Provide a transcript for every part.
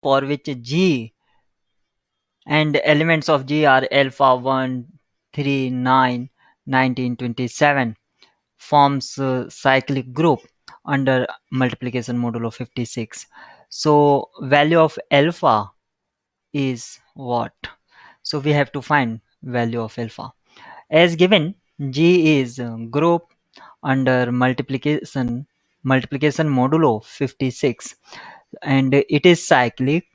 for which G and elements of G are alpha 1, 3, 9, 19, 27 forms a cyclic group under multiplication modulo 56. So value of alpha is what? So we have to find value of alpha. As given, G is a group under multiplication modulo 56 and it is cyclic,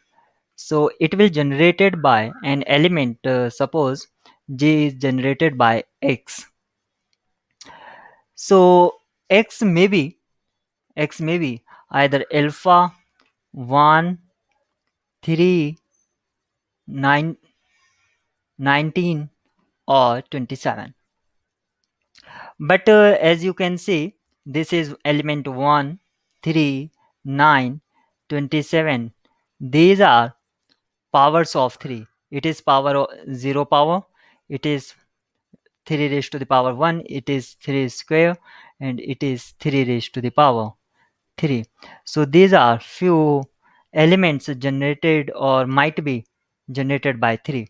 so it will generated by an element. Suppose G is generated by X, so X may be either alpha 1, 3, 9, 19 or 27. But as you can see, this is element 1, 3, 9, 27. These are powers of 3. It is power 0 power, it is 3 raised to the power 1, it is 3 square, and it is 3 raised to the power 3. So these are few elements generated or might be generated by 3.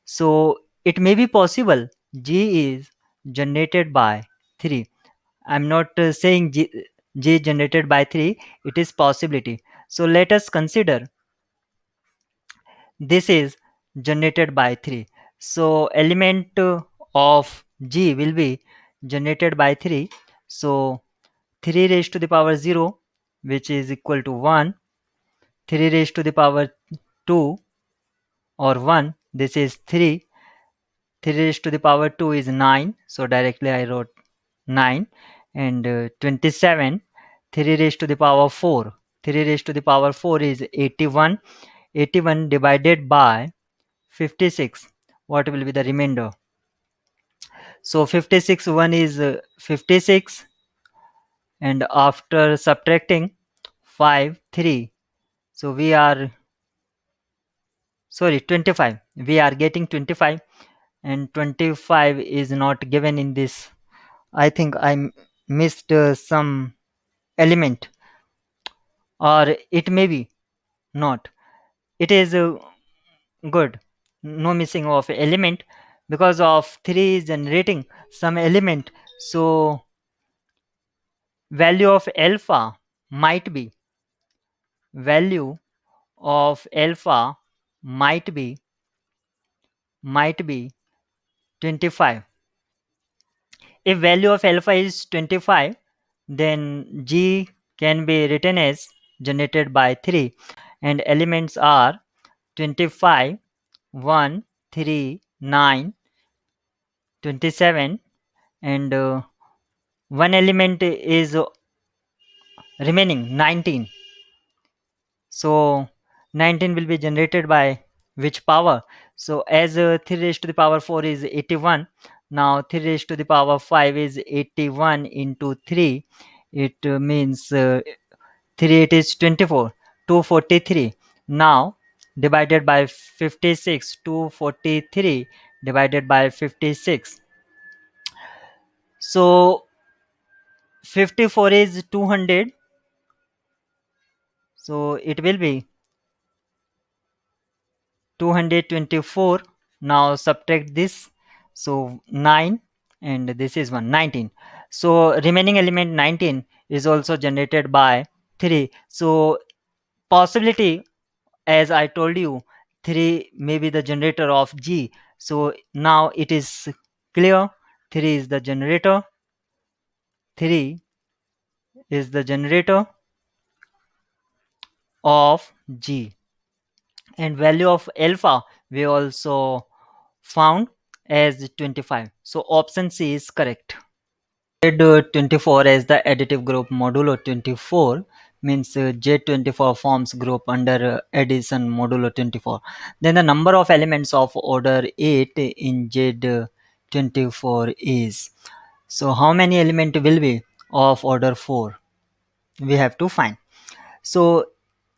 So it may be possible G is generated by 3. I'm not saying G is generated by 3, it is possibility. So let us consider this is generated by 3. So element of G will be generated by 3. So 3 raised to the power 0, which is equal to 1, 3 raised to the power 2 or 1, this is 3, 3 raised to the power 2 is 9, so directly I wrote 9, and 27, 3 raised to the power 4, 3 raised to the power 4 is 81, 81 divided by 56, what will be the remainder? So 56, 1 is 56, and after subtracting 5, 3, so we are, sorry, 25, we are getting 25, and 25 is not given in this. I think I missed some element, or it may be not. It is good, no missing of element, because of 3 is generating some element. So value of alpha might be value of alpha might be 25. If value of alpha is 25, then G can be written as generated by 3, and elements are 25, 1, 3, 9, 27, and one element is remaining 19. So 19 will be generated by which power? So as 3 raised to the power 4 is 81, now 3 raised to the power 5 is 81 into 3. It means 3 it is 24, 243. Now divided by 56, 243 divided by 56. So 54 is 200, so it will be 224. Now subtract this, so 9, and this is 119. So remaining element 19 is also generated by 3. So possibility, as I told you, 3 may be the generator of G. So now it is clear, 3 is the generator, 3 is the generator of G, and value of alpha we also found as 25. So option C is correct. Z 24 as the additive group modulo 24 means Z24 forms group under addition modulo 24. Then the number of elements of order 8 in Z24 is. So how many element will be of order 4? We have to find. So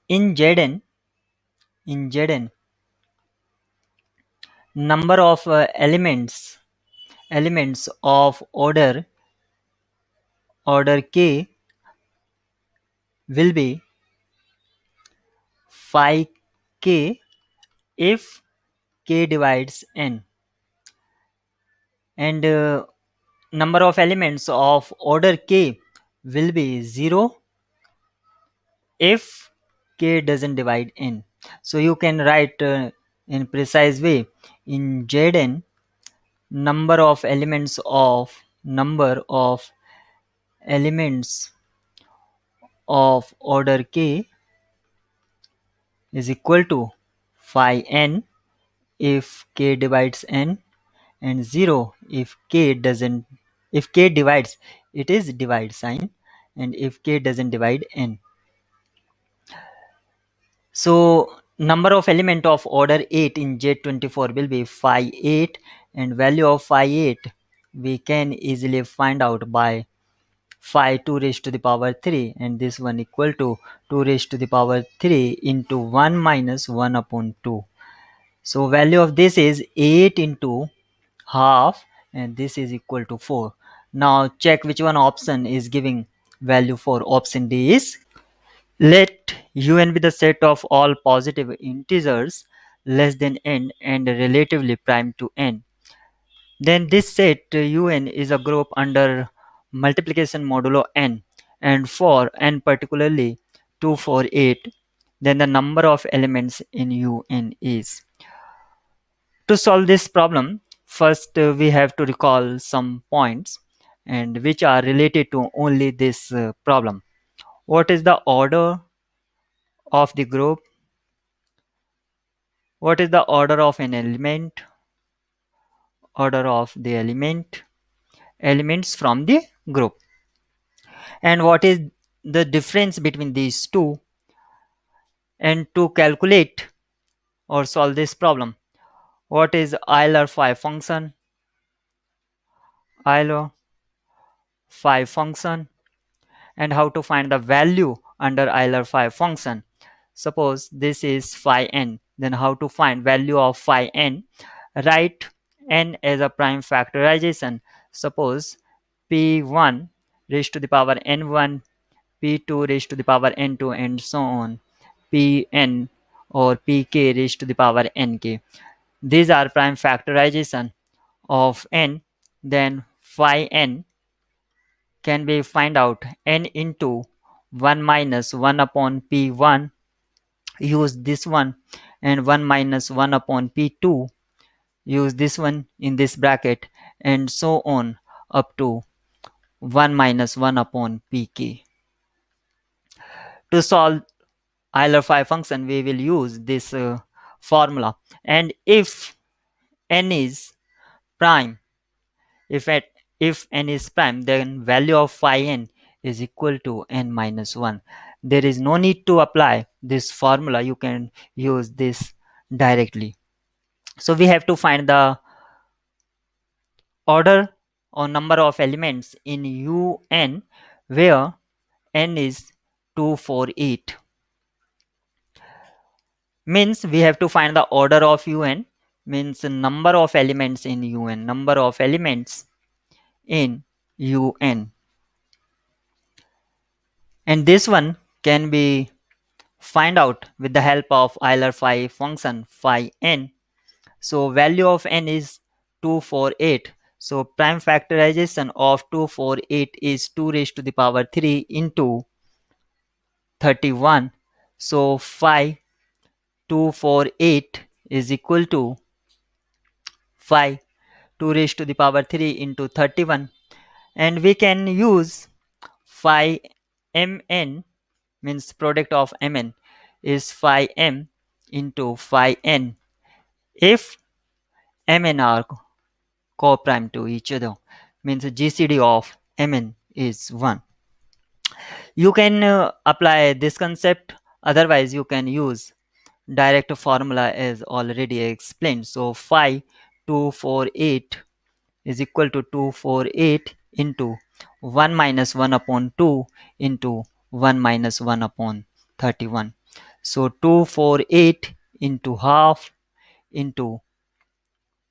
in Zn number of elements of order k will be 5 k if k divides n, and number of elements of order k will be 0 if k doesn't divide n. So you can write in precise way, in Zn, number of elements of order k is equal to phi n if k divides n, and 0 if k doesn't, if k divides, it is divide sign, and if k doesn't divide n. So number of element of order 8 in Z24 will be phi 8, and value of phi 8 we can easily find out by phi 2 raised to the power 3, and this one equal to 2 raised to the power 3 into 1 minus 1 upon 2. So value of this is 8 into half, and this is equal to 4. Now check which one option is giving value for. Option D is. Let un be the set of all positive integers less than n and relatively prime to n. Then this set un is a group under multiplication modulo n, and for n particularly 2, 4, 8, then the number of elements in un is. To solve this problem, first we have to recall some points and which are related to only this problem. What is the order of the group? What is the order of an element? Order of the elements from the group. And what is the difference between these two? And to calculate or solve this problem, what is Euler-Phi function? Euler-Phi function, and how to find the value under Euler-Phi function. Suppose this is phi n, then how to find value of phi n? Write n as a prime factorization. Suppose p1 raised to the power n1, p2 raised to the power n2, and so on, pn or pk raised to the power nk. These are prime factorization of n. Then phi n can be find out n into 1 minus 1 upon p1, use this one, and 1 minus 1 upon p2, use this one in this bracket, and so on up to 1 minus 1 upon pk. To solve Euler-Phi function, we will use this formula, and if n is prime, if n is prime, then value of phi n is equal to n minus 1. There is no need to apply this formula, you can use this directly. So we have to find the order or number of elements in un where n is 2, 4, 8. Means we have to find the order of un, means number of elements in un, number of elements in un. And this one can be find out with the help of Euler-Phi function phi n. So value of n is 2, 4, 8. So prime factorization of 2, 4, 8 is 2 raised to the power 3 into 31. So phi 2, 4, 8 is equal to phi 2 raised to the power 3 into 31. And we can use phi mn, means product of mn is phi m into phi n if mn are co-prime to each other, means GCD of mn is 1. You can apply this concept, otherwise you can use direct formula as already explained. So phi 248 is equal to 248 into 1 minus 1 upon 2 into 1 minus 1 upon 31. So 248 into half into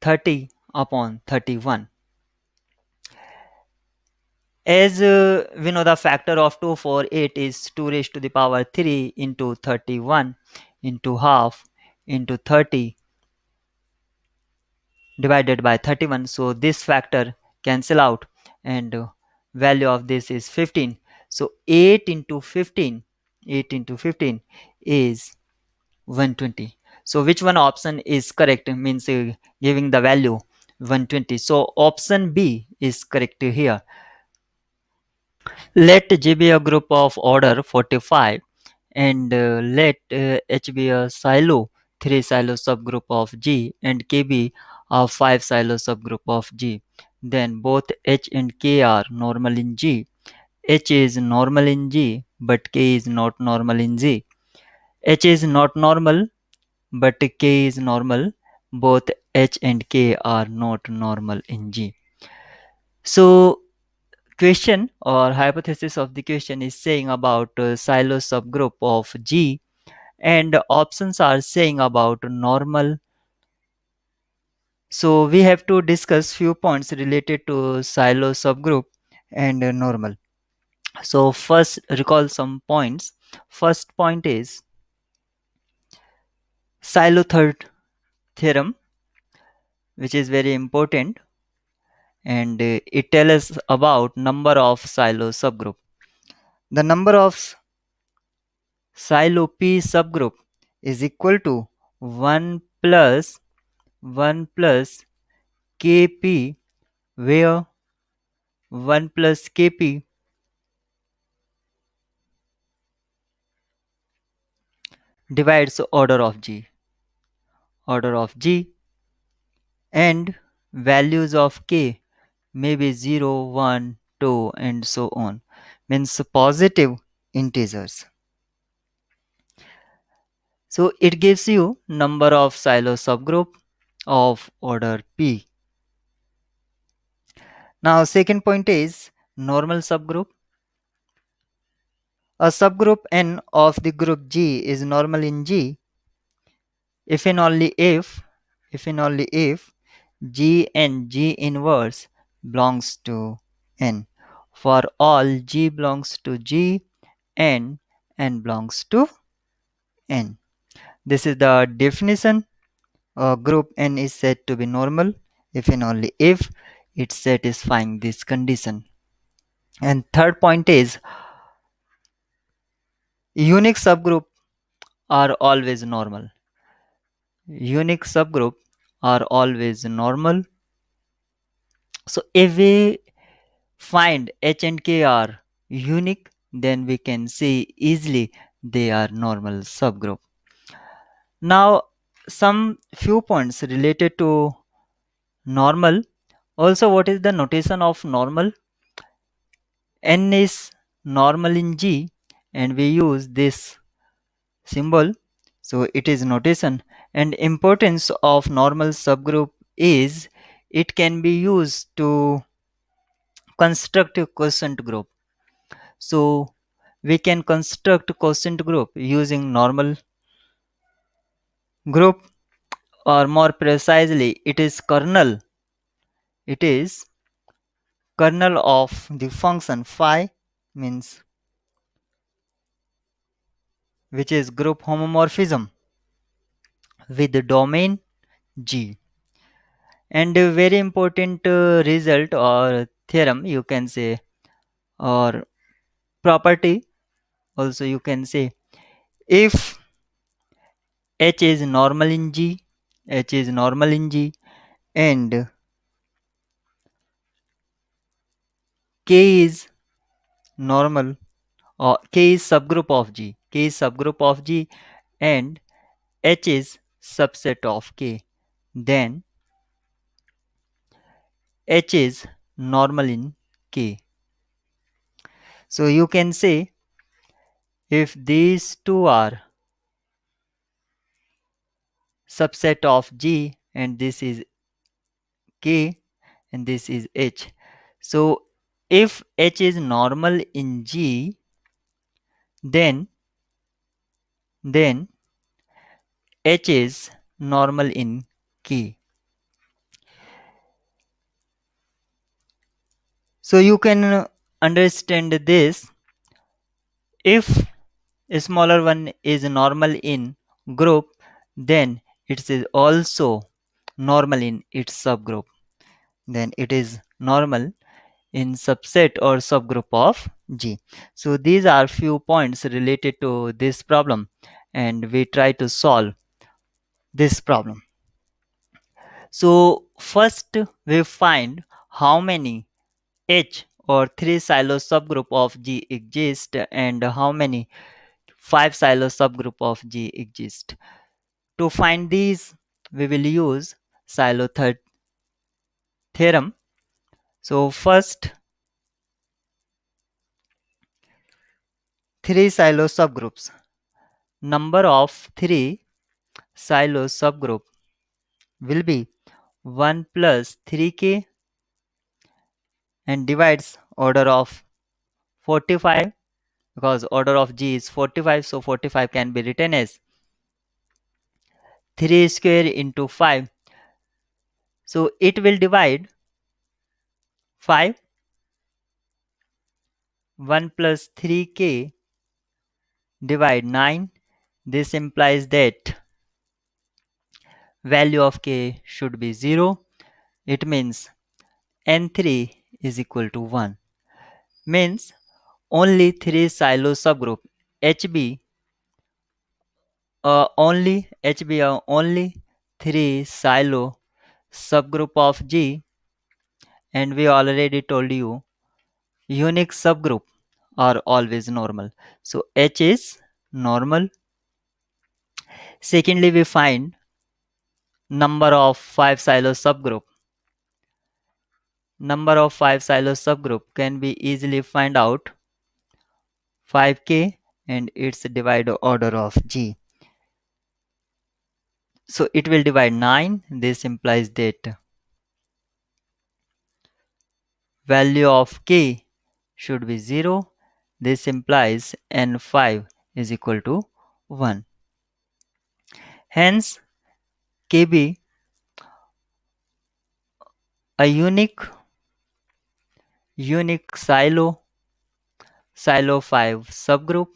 30 upon 31. As we know, the factor of 248 is 2 raised to the power 3 into 31 into half into 30 divided by 31. So this factor cancel out, and value of this is 15. So 8 into 15, 8 into 15 is 120. So which one option is correct, means giving the value 120. So option B is correct here. Let G be a group of order 45, and let H be a silo 3 silo subgroup of G, and K be a 5 silo subgroup of G. Then both H and K are normal in G. H is normal in G, but K is not normal in G. H is not normal, but K is normal. Both H and K are not normal in G. So question or hypothesis of the question is saying about silo subgroup of G, and options are saying about normal. So we have to discuss few points related to silo subgroup and normal. So first recall some points. First point is silo third theorem, which is very important, and it tells us about number of silo subgroup. The number of silo P subgroup is equal to 1 plus 1 plus Kp, where 1 plus Kp divides order of G, and values of K may be 0, 1, 2, and so on, means positive integers. So it gives you number of silo subgroup of order P. Now second point is normal subgroup. A subgroup N of the group G is normal in G if and only if G and G inverse belongs to N. For all G belongs to G and N belongs to N. This is the definition. Group N is said to be normal if and only if it's satisfying this condition. And third point is unique subgroup are always normal. Unique subgroup are always normal. So if we find H and K are unique, then we can see easily they are normal subgroup. Now some few points related to normal. Also, what is the notation of normal? N is normal in G, and we use this symbol, so it is notation. And importance of normal subgroup is it can be used to construct a quotient group. So we can construct quotient group using normal group, or more precisely it is kernel of the function phi, means which is group homomorphism with the domain G. And a very important result or theorem, you can say, or property also, you can say, if H is normal in G, H is normal in G, and K is normal, or K is subgroup of G, K is subgroup of G, and H is subset of K, then H is normal in K. So you can say if these two are subset of G, and this is K and this is H. So if H is normal in G, then H is normal in K. So you can understand this. If a smaller one is normal in group, then it is also normal in its subgroup. Then it is normal in subset or subgroup of G. So these are few points related to this problem, and we try to solve this problem. So first we find how many H or 3 silo subgroup of G exist and how many 5 silo subgroup of G exist. To find these, we will use silo third theorem. So first, 3 silo subgroups. Number of 3 silo subgroup will be 1 plus 3k and divides order of 45, because order of G is 45, so 45 can be written as 3 square into 5. So it will divide 5. 1 plus 3k divide 9. This implies that value of k should be 0. It means n3 is equal to 1. Means only 3 silo subgroup HB, only 3 silo subgroup of G, and we already told you unique subgroup are always normal. So H is normal. Secondly, we find number of 5 silo subgroup. Number of 5 silo subgroup can be easily find out 5k and its divide order of G. So it will divide 9. This implies that value of k should be 0. This implies n5 is equal to 1. Hence, kb a unique silo 5 subgroup.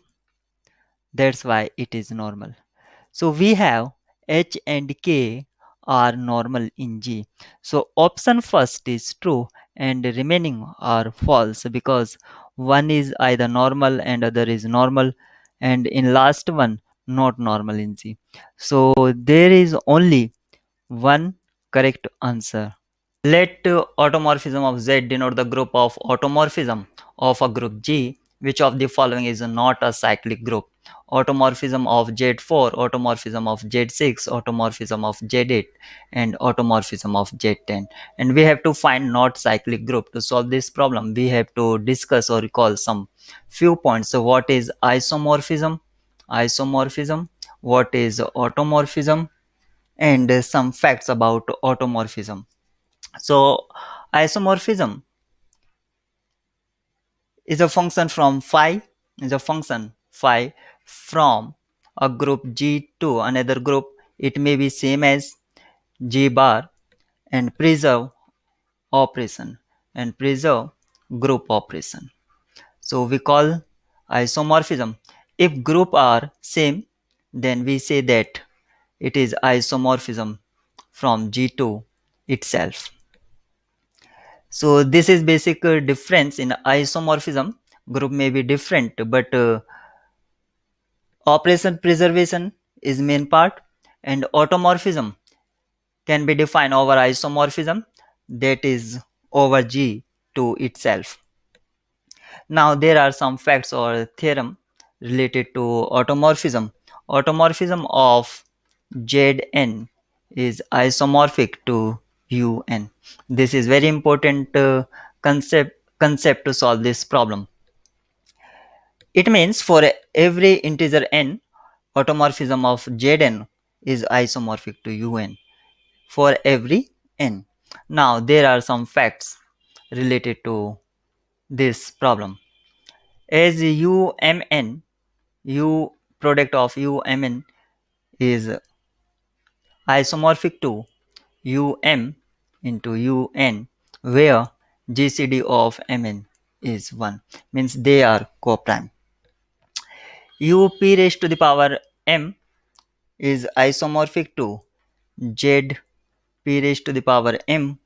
That's why it is normal. So we have H and K are normal in G. So option first is true and remaining are false, because one is either normal and other is normal, and in last one not normal in G. So there is only one correct answer. Let automorphism of Z denote the group of automorphism of a group G. Which of the following is not a cyclic group? Automorphism of Z4, automorphism of Z6, automorphism of Z8, and automorphism of Z10. And we have to find not cyclic group. To solve this problem, we have to discuss or recall some few points. So what is isomorphism? Isomorphism. What is automorphism? And some facts about automorphism. So isomorphism is a function from phi is a function phi from a group G to another group. It may be same as G bar and preserve operation and preserve group operation. So we call isomorphism. If group are same, then we say that it is isomorphism from G to itself. So this is basic difference in isomorphism. Group may be different, but operation preservation is main part, and automorphism can be defined over isomorphism, that is over G to itself. Now there are some facts or theorem related to automorphism. Automorphism of Zn is isomorphic to Un. This is very important concept to solve this problem. It means for every integer n, automorphism of Zn is isomorphic to Un for every n. Now there are some facts related to this problem. As UMN, U product of UMN is isomorphic to UM into UN, where GCD of Mn is 1, means they are coprime. UP raised to the power m is isomorphic to z p raised to the power m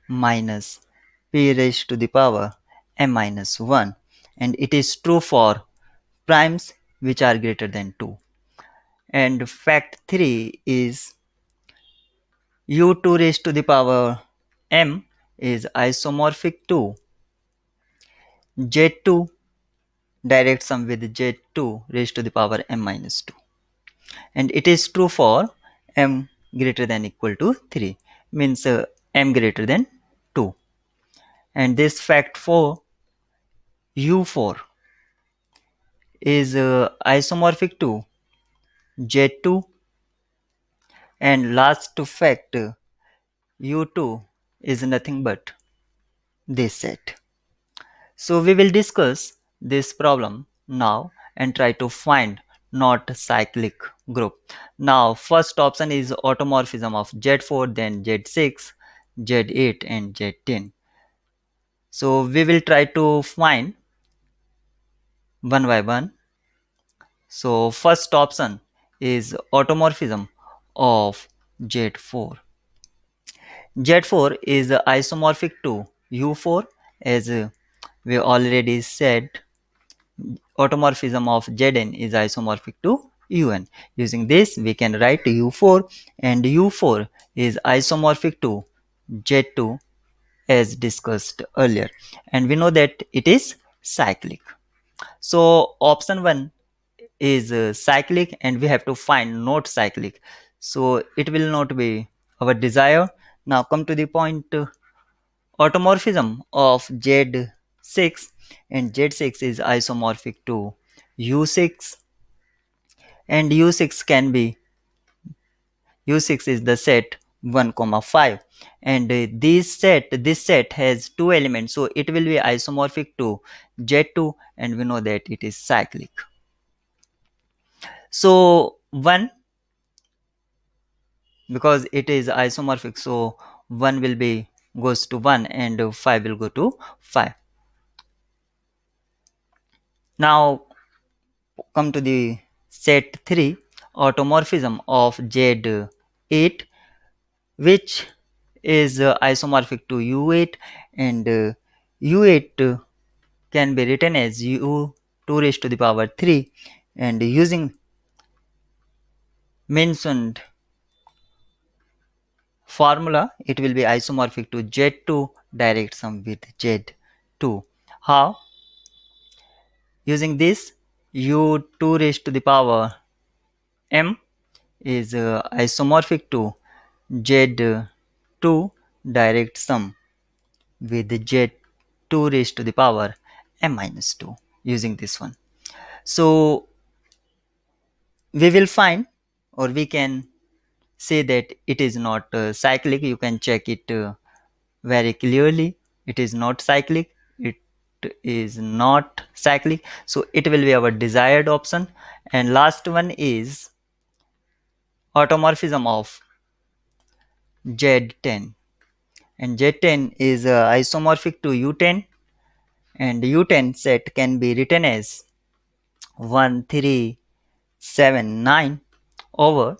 minus p raised to the power m minus 1, and it is true for primes which are greater than 2. And fact 3 is u2 raised to the power m is isomorphic to z2 direct sum with z2 raised to the power m minus 2, and it is true for m greater than equal to 3, means m greater than 2. And this fact for u4 is isomorphic to z2, and last fact u2 is nothing but this set. So we will discuss this problem now and try to find not cyclic group. Now first option is automorphism of Z4, then Z6, Z8 and Z10. So we will try to find one by one. So first option is automorphism of Z4. Z4 is isomorphic to U4, as we already said. Automorphism of Zn is isomorphic to Un. Using this, we can write U4, and U4 is isomorphic to Z2 as discussed earlier, and we know that it is cyclic. So option 1 is cyclic, and we have to find not cyclic. So it will not be our desire. Now come to the point, automorphism of Z6, and Z6 is isomorphic to U6, and U6 can be, U6 is the set 1 comma 5, and this set has two elements, so it will be isomorphic to Z2, and we know that it is cyclic. So 1, because it is isomorphic, so 1 will be goes to 1 and 5 will go to 5. Now come to the set 3, automorphism of Z8, which is isomorphic to U8, and U8 can be written as U2 raised to the power 3, and using mentioned formula, it will be isomorphic to Z2 direct sum with Z2. How? Using this, U2 raised to the power m is isomorphic to Z2 direct sum with Z2 raised to the power m minus 2, using this one. So we will find, or we can say that it is not cyclic. You can check it very clearly. It is not cyclic. It is not cyclic. So it will be our desired option. And last one is automorphism of Z10, and Z10 is isomorphic to U10, and U10 set can be written as 1 3 7 9 over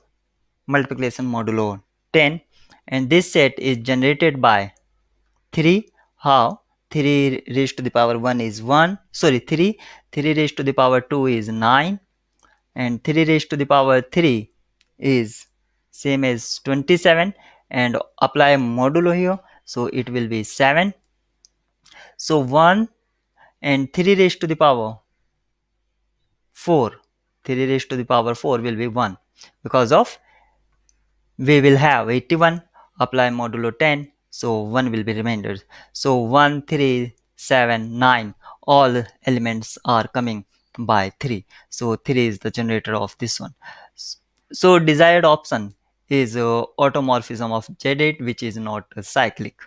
multiplication modulo 10, and this set is generated by 3. How? 3 raised to the power 1 is 1, sorry 3, 3 raised to the power 2 is 9, and 3 raised to the power 3 is same as 27, and apply modulo here, so it will be 7. So 1 and 3 raised to the power 4, 3 raised to the power 4 will be 1, because of we will have 81, apply modulo 10, so 1 will be remainder. So 1 3 7 9, all elements are coming by 3, so 3 is the generator of this one. So desired option is automorphism of Z8, which is not cyclic.